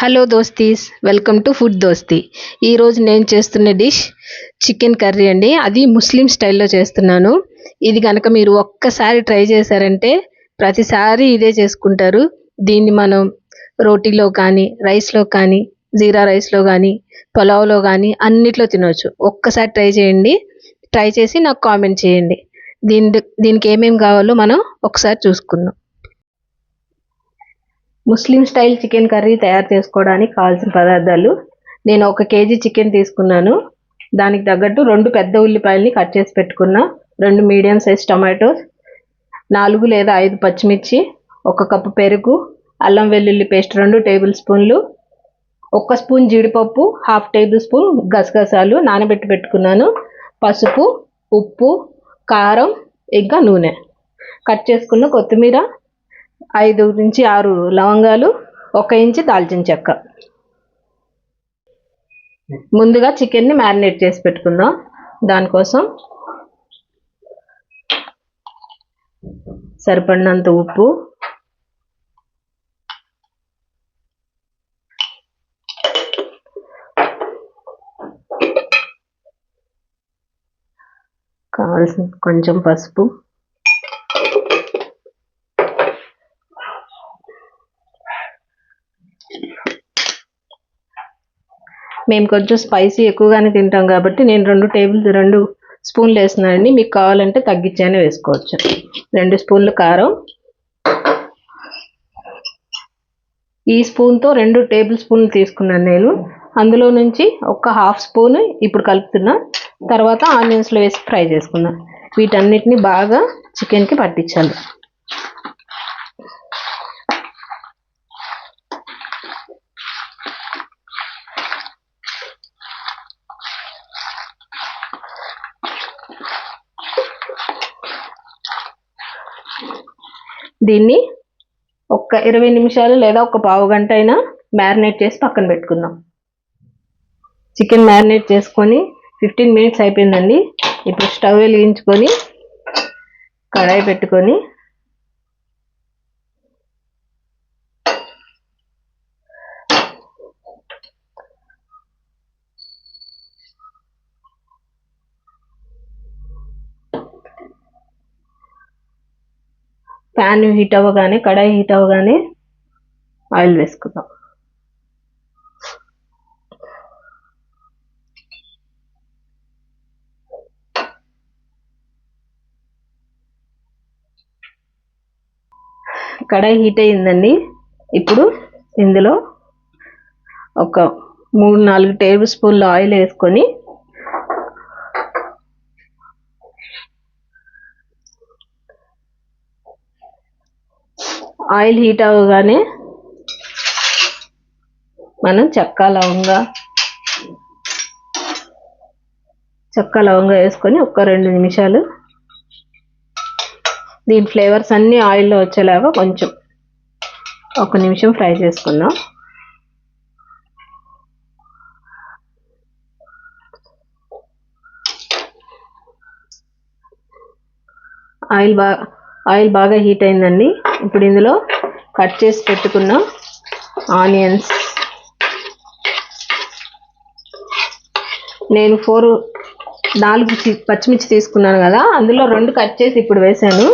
Hello దోస్తీస్, welcome to food Dosti. ఈరోజు నేను చేస్తున్న డిష్ చికెన్ కర్రీ అండి. అది ముస్లిం స్టైల్లో చేస్తున్నాను. ఇది కనుక మీరు ఒక్కసారి ట్రై చేశారంటే ప్రతిసారి ఇదే చేసుకుంటారు. దీన్ని మనం రోటీలో కానీ, రైస్లో కానీ, జీరా రైస్లో కానీ, పులావ్లో కానీ అన్నిట్లో తినవచ్చు. ఒక్కసారి ట్రై చేయండి. ట్రై చేసి నాకు కామెంట్ చేయండి. దీనికి ఏమేమి కావాలో మనం ఒకసారి చూసుకుందాం. ముస్లిం స్టైల్ చికెన్ కర్రీ తయారు చేసుకోవడానికి కావాల్సిన పదార్థాలు: నేను 1 కేజీ చికెన్ తీసుకున్నాను. దానికి తగ్గట్టు 2 పెద్ద ఉల్లిపాయలని కట్ చేసి పెట్టుకున్న, 2 మీడియం సైజ్ టొమాటోస్, 4 లేదా 5 పచ్చిమిర్చి, 1 కప్పు పెరుగు, అల్లం వెల్లుల్లి పేస్ట్ 2 టేబుల్ స్పూన్లు, 1 స్పూన్ జీడిపప్పు, 1/2 టేబుల్ స్పూన్ గసగసాలు నానబెట్టి పెట్టుకున్నాను, పసుపు, ఉప్పు, కారం, ఇంకా నూనె, కట్ చేసుకున్న కొత్తిమీర, 5 నుంచి 6 లవంగాలు, 1 ఇంచు దాల్చిన చెక్క. ముందుగా చికెన్ని మ్యారినేట్ చేసి పెట్టుకుందాం. దానికోసం సరిపడినంత ఉప్పు, కావాల్సిన కొంచెం పసుపు, మేము కొంచెం స్పైసీ ఎక్కువగానే తింటాం కాబట్టి నేను 2 స్పూన్లు వేస్తున్నానండి. మీకు కావాలంటే తగ్గించైనా వేసుకోవచ్చు. 2 స్పూన్లు కారం, ఈ స్పూన్తో 2 టేబుల్ స్పూన్లు తీసుకున్నాను నేను. అందులో నుంచి 1/2 స్పూన్ ఇప్పుడు కలుపుతున్నా. తర్వాత ఆనియన్స్లో వేసి ఫ్రై చేసుకున్నా. వీటన్నిటిని బాగా చికెన్కి పట్టించాలి. దీన్ని 20 నిమిషాలు లేదా 1 పావు గంట అయినా మ్యారినేట్ చేసి పక్కన పెట్టుకుందాం. చికెన్ మ్యారినేట్ చేసుకొని 15 మినిట్స్ అయిపోయిందండి. ఇప్పుడు స్టవ్ వెలిగించుకొని కడాయి పెట్టుకొని ప్యాన్ హీట్ అవ్వగానే, కడాయి హీట్ అవ్వగానే ఆయిల్ వేసుకుందాం. కడాయి హీట్ అయ్యిందండి. ఇప్పుడు ఇందులో 3-4 టేబుల్ స్పూన్లు ఆయిల్ వేసుకొని ఆయిల్ హీట్ అవ్వగానే మనం చెక్క లవంగా వేసుకొని 1-2 నిమిషాలు దీని ఫ్లేవర్స్ అన్నీ ఆయిల్లో వచ్చేలాగా కొంచెం 1 నిమిషం ఫ్రై చేసుకుందాం. ఆయిల్ బాగా హీట్ అయిందండి. ఇప్పుడు ఇందులో కట్ చేసి పెట్టుకున్న ఆనియన్స్, నేను 4 పచ్చిమిర్చి తీసుకున్నాను కదా, అందులో 2 కట్ చేసి ఇప్పుడు వేసాను.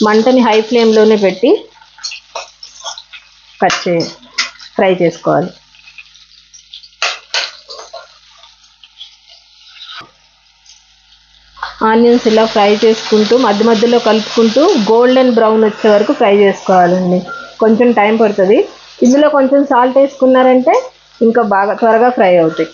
మంటని హై ఫ్లేమ్లోనే పెట్టి ఫ్రై చేసుకోవాలి. ఆనియన్స్ ఇలా ఫ్రై చేసుకుంటూ మధ్య మధ్యలో కలుపుకుంటూ గోల్డెన్ బ్రౌన్ వచ్చే వరకు ఫ్రై చేసుకోవాలండి. కొంచెం టైం పడుతుంది. ఇందులో కొంచెం సాల్ట్ వేసుకున్నారంటే ఇంకా బాగా త్వరగా ఫ్రై అవుతాయి.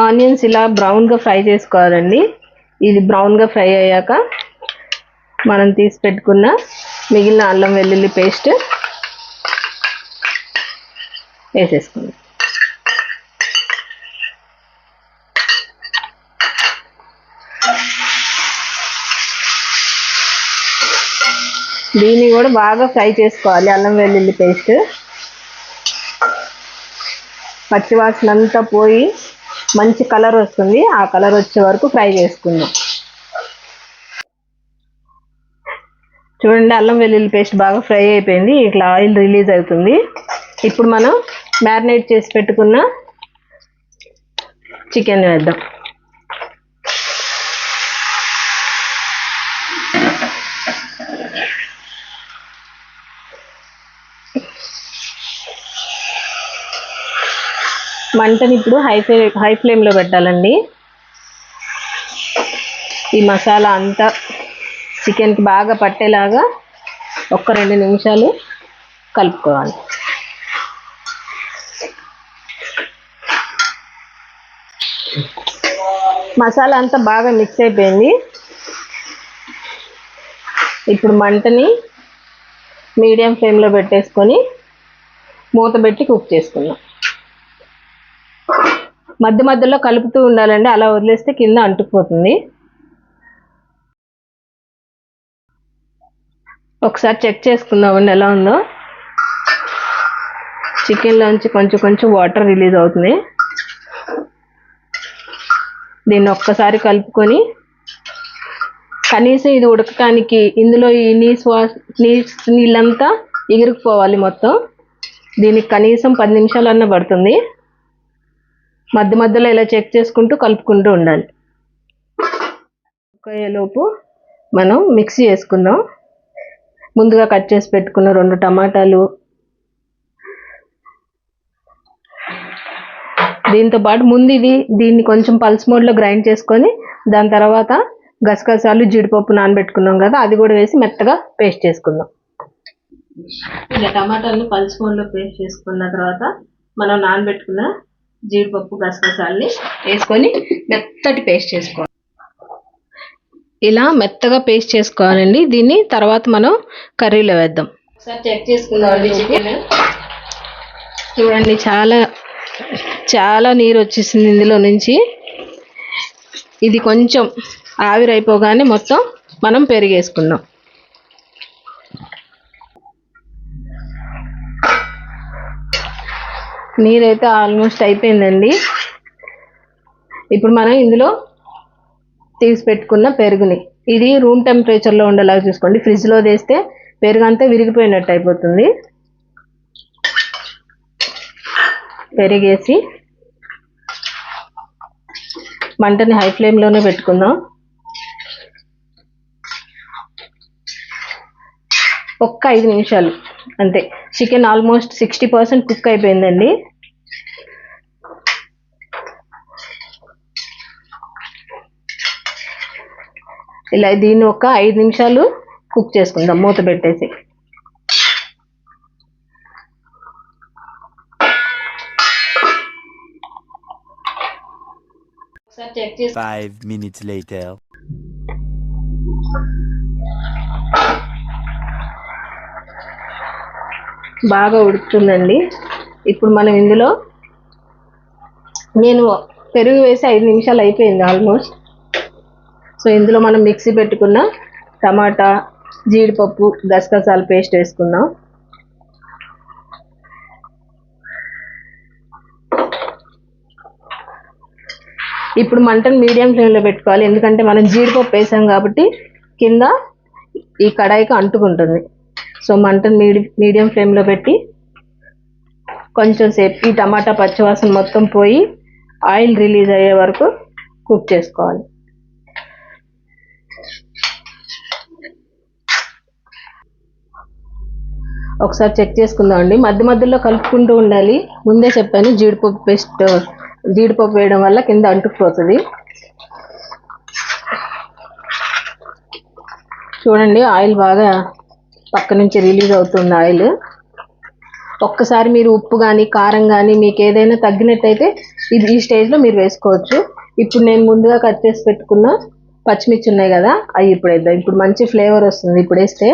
ఆనియన్స్ ఇలా బ్రౌన్గా ఫ్రై చేసుకోవాలండి. ఇది బ్రౌన్గా ఫ్రై అయ్యాక మనం తీసి పెట్టుకున్న మిగిలిన అల్లం వెల్లుల్లి పేస్ట్ వేసేసుకుందాం. దీన్ని కూడా బాగా ఫ్రై చేసుకోవాలి. అల్లం వెల్లుల్లి పేస్ట్ పచ్చివాసన అంతా పోయి మంచి కలర్ వస్తుంది. ఆ కలర్ వచ్చే వరకు ఫ్రై చేసుకుందాం. చూడండి, అల్లం వెల్లుల్లి పేస్ట్ బాగా ఫ్రై అయిపోయింది, ఇట్లా ఆయిల్ రిలీజ్ అవుతుంది. ఇప్పుడు మనం మ్యారినేట్ చేసి పెట్టుకున్న చికెన్ వేద్దాం. మంటని ఇప్పుడు హై ఫ్లేమ్లో పెట్టాలండి. ఈ మసాలా అంతా చికెన్కి బాగా పట్టేలాగా 1-2 నిమిషాలు కలుపుకోవాలి. మసాలా అంతా బాగా మిక్స్ అయిపోయింది. ఇప్పుడు మంటని మీడియం ఫ్లేమ్లో పెట్టేసుకొని మూత పెట్టి కుక్ చేసుకుందాం. మధ్య మధ్యలో కలుపుతూ ఉండాలండి, అలా వదిలేస్తే కింద అంటుకుపోతుంది. ఒకసారి చెక్ చేసుకుందామండి ఎలా ఉందో. చికెన్లోంచి కొంచెం వాటర్ రిలీజ్ అవుతుంది. దీన్ని ఒక్కసారి కలుపుకొని కనీసం ఇది ఉడకటానికి ఇందులో ఈ నీళ్ళంతా ఎగిరిపోవాలి మొత్తం. దీనికి కనీసం 10 నిమిషాలన్నా పడుతుంది. మధ్య మధ్యలో ఇలా చెక్ చేసుకుంటూ కలుపుకుంటూ ఉండాలి. ఉడికేలోపు మనం మిక్సీ చేసుకుందాం. ముందుగా కట్ చేసి పెట్టుకున్న 2 టమాటాలు, దీంతో పాటు ముందు దీన్ని కొంచెం పల్స్ మోడ్లో గ్రైండ్ చేసుకొని దాని తర్వాత గసగసాలు జీడిపప్పు నానబెట్టుకున్నాం కదా, అది కూడా వేసి మెత్తగా పేస్ట్ చేసుకుందాం. ఇలా టమాటాలను పల్స్ మోడ్లో పేస్ట్ చేసుకున్న తర్వాత మనం నానబెట్టుకున్న జీడిపప్పు గసగసాలని వేసుకొని మెత్తటి పేస్ట్ చేసుకోవాలి. ఇలా మెత్తగా పేస్ట్ చేసుకోవాలండి. దీన్ని తర్వాత మనం కర్రీలో వేద్దాం. ఒకసారి చెక్ చేసుకుందామండి చికెన్. చూడండి, చాలా నీరు వచ్చేసింది ఇందులో నుంచి. ఇది కొంచెం ఆవిరైపోగానే మొత్తం మనం పెరిగేసుకుందాం. నీరైతే ఆల్మోస్ట్ అయిపోయిందండి. ఇప్పుడు మనం ఇందులో తీసి పెట్టుకున్న పెరుగుని, ఇది రూమ్ టెంపరేచర్లో ఉండేలాగా చూసుకోండి. ఫ్రిడ్జ్లో వేస్తే పెరుగు అంతా విరిగిపోయినట్టు అయిపోతుంది. పెరిగేసి మంటని హై ఫ్లేమ్లోనే పెట్టుకుందాం. ఒక్క 5 నిమిషాలు అంతే. చికెన్ ఆల్మోస్ట్ 60% కుక్ అయిపోయిందండి. ఇలా దీన్ని ఒక 5 నిమిషాలు కుక్ చేసుకుందాం మూత పెట్టేసి. ఒకసారి చెక్ చేసి 5 minutes later. బాగా ఉడుకుతుందండి. ఇప్పుడు మనం ఇందులో నేను పెరుగు వేసి 5 నిమిషాలు అయిపోయింది ఆల్మోస్ట్. సో ఇందులో మనం మిక్సీ పెట్టుకున్న టమాటా, జీడిపప్పు, గసగసాల పేస్ట్ వేసుకుందాం. ఇప్పుడు మంటను మీడియం ఫ్లేమ్లో పెట్టుకోవాలి, ఎందుకంటే మనం జీడిపప్పు వేసాం కాబట్టి కింద ఈ కడాయికి అంటుకుంటుంది. సో మంటను మీడియం ఫ్లేమ్లో పెట్టి కొంచెం సేపు ఈ టమాటా పచ్చివాసన మొత్తం పోయి ఆయిల్ రిలీజ్ అయ్యే వరకు కుక్ చేసుకోవాలి. ఒకసారి చెక్ చేసుకుందామండి. మధ్య మధ్యలో కలుపుకుంటూ ఉండాలి. ముందే చెప్పాను, జీడిపప్పు వేయడం వల్ల కింద అంటుకుపోతుంది. చూడండి, ఆయిల్ బాగా పక్క నుంచి రిలీజ్ అవుతుంది ఆయిల్. ఒక్కసారి మీరు ఉప్పు కానీ కారం కానీ మీకు ఏదైనా తగ్గినట్టయితే ఈ స్టేజ్లో మీరు వేసుకోవచ్చు. ఇప్పుడు నేను ముందుగా కట్ చేసి పెట్టుకున్న పచ్చిమిర్చి ఉన్నాయి కదా, అవి ఇప్పుడు వేద్దాం. ఇప్పుడు మంచి ఫ్లేవర్ వస్తుంది ఇప్పుడు వేస్తే.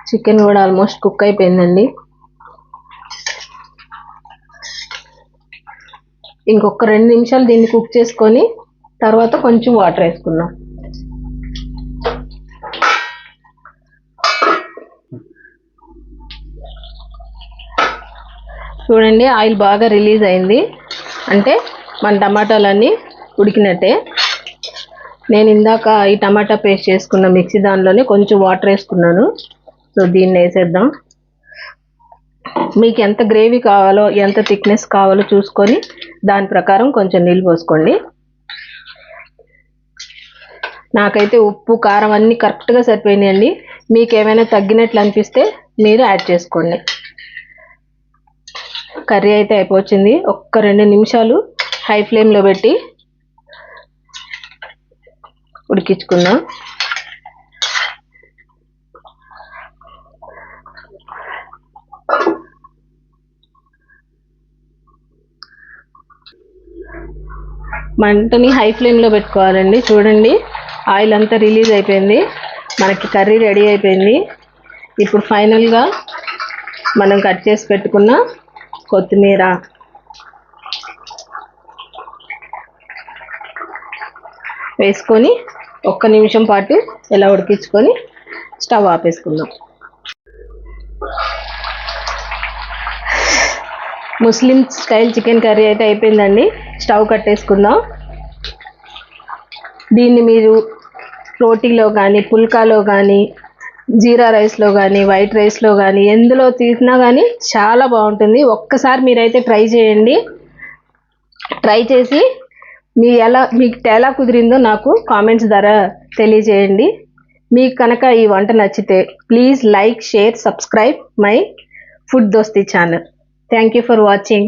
చికెన్ కూడా ఆల్మోస్ట్ కుక్ అయిపోయిందండి. ఇంకొక 2 నిమిషాలు దీన్ని కుక్ చేసుకొని తర్వాత కొంచెం వాటర్ వేసుకుందాం. చూడండి ఆయిల్ బాగా రిలీజ్ అయింది, అంటే మన టమాటాలన్నీ ఉడికినట్టే. నేను ఇందాక ఈ టమాటా పేస్ట్ చేసుకున్న మిక్సీ దానిలోనే కొంచెం వాటర్ వేసుకున్నాను. సో దీన్ని వేసేద్దాం. మీకు ఎంత గ్రేవీ కావాలో, ఎంత థిక్నెస్ కావాలో చూసుకొని దాని ప్రకారం కొంచెం నీళ్ళు పోసుకోండి. నాకైతే ఉప్పు కారం అన్నీ కరెక్ట్గా సరిపోయినాయండి. మీకు ఏమైనా తగ్గినట్లు అనిపిస్తే మీరు యాడ్ చేసుకోండి. కర్రీ అయితే అయిపోయింది. ఒక్క 2 నిమిషాలు హై ఫ్లేమ్లో పెట్టి ఉడికించుకుందాం. మంటని హై ఫ్లేమ్లో పెట్టుకోవాలండి. చూడండి ఆయిల్ అంతా రిలీజ్ అయిపోయింది, మనకి కర్రీ రెడీ అయిపోయింది. ఇప్పుడు ఫైనల్గా మనం కట్ చేసి పెట్టుకున్న కొత్తిమీర, వేసుకొని 1 నిమిషం పాటు ఇలా ఉడికించుకొని స్టవ్ ఆపేసుకుందాం. ముస్లిం స్టైల్ చికెన్ కర్రీ అయితే అయిపోయిందండి. స్టవ్ కట్టేసుకుందాం. దీన్ని మీరు రోటీలో కానీ, పుల్కాలో కానీ, జీరా రైస్లో కానీ, వైట్ రైస్లో కానీ ఎందులో తీసినా కానీ చాలా బాగుంటుంది. ఒక్కసారి మీరైతే ట్రై చేయండి. ట్రై చేసి మీకు ఎలా కుదిరిందో నాకు కామెంట్స్ ద్వారా తెలియజేయండి. మీకు కనుక ఈ వంట నచ్చితే please like, share, subscribe my food Dosti channel. Thank you for watching.